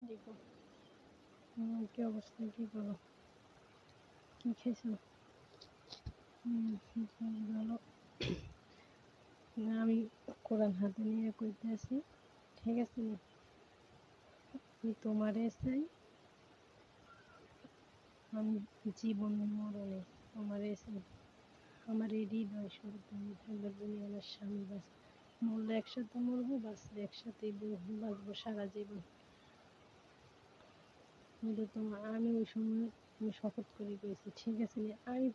দেখো কি অবস্থা, কি করো, কি খেয়েছো? ভালো। না, আমি কোরআন হাতে নিয়ে কইতে আছি, ঠিক আছে নি? আমি তোমারে চাই, আমি জীবন মরণে তোমারে চাই। আমার এই হৃদয় শুধু তুমি থাকবে, তুমি আমার স্বামী। বাস মরলে একসাথে মরবো, বাঁচলে একসাথেই বাঁচবো সারা জীবন। কিন্তু তোমার আমি ওই সময় আমি শপথ করে গেছি, ঠিক আছে নি?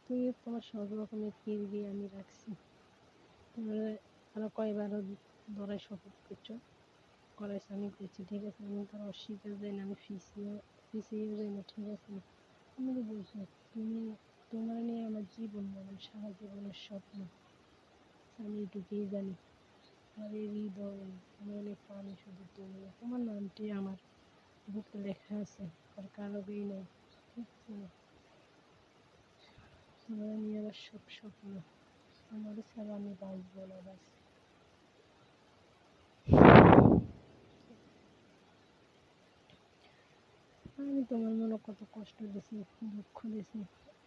তুমি তোমার সব রকমের ফিরবি আমি রাখছি। তোমরা আরো কয়বারও ধরায় শপথ করছো, করাইছো, আমি করছি, ঠিক আছে? আমি তো অস্বীকার যাই না, আমি পিছিয়েও যাই না, ঠিক আছে? আমি তো বলছি তুমি, তোমার নিয়ে আমার জীবন মরণ সারা জীবনের স্বপ্ন। আমি এটুকুই জানি। আমার এই হৃদয় মনে প্রাণে শুধু তুমি, তোমার নামটি আমার বুকে লেখা আছে, আর কারোই নেই, ঠিক আছে? তোমার নিয়ে আমার সব স্বপ্ন। তোমার ছাড়া আমি বাঁচবো না, বাস। আমি তোমার মনে কত কষ্ট দিছি, দুঃখ দিছি,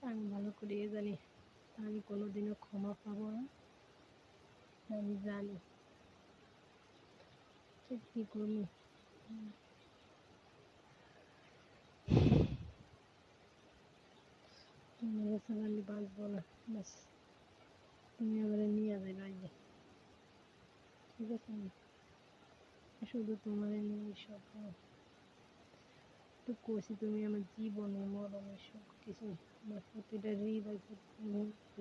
আমি ভালো করিয়ে জানি। আমি কোনোদিনও ক্ষমা পাবো না, আমি জানি। কি করবো? তোমার ছাড়া আমি বাঁচবো না, বাস। তুমি আমার নিয়ে যাবে, ঠিক আছে? শুধু তোমার নিয়ে স্বপ্ন। তো কইছি তুমি আমার জীবনে মরণে সব কিছু। আমার প্রতিটা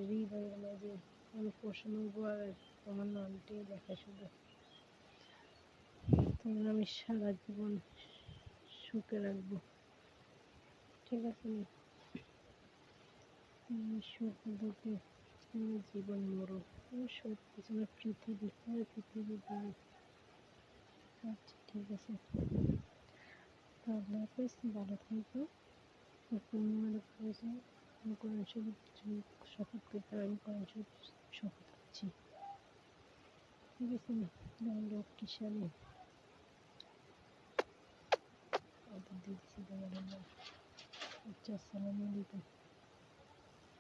হৃদয়ের মাঝে আমি প্রশ্ন আর তোমার নামটি লেখা শুধু। তোমার আমি সারা জীবন সুখে রাখবো, ঠিক আছে? তুমি সুখ দুঃখে, তুমি জীবন মরণ, তুমি সব কিছু, আমার পৃথিবী, আমার পৃথিবী তুমি। আচ্ছা, ঠিক আছে, তাহলে হাফেজ, ভালো থাকবো। পূর্ণিমার করেছে, আমি কোরআন শরীফ শপথ করতে, আমি কোরআন শরীফ শপথ করছি, ঠিক আছে? লোক কিসানি দিচ্ছি তোমার। আচ্ছা, আসসালামু আলাইকুম।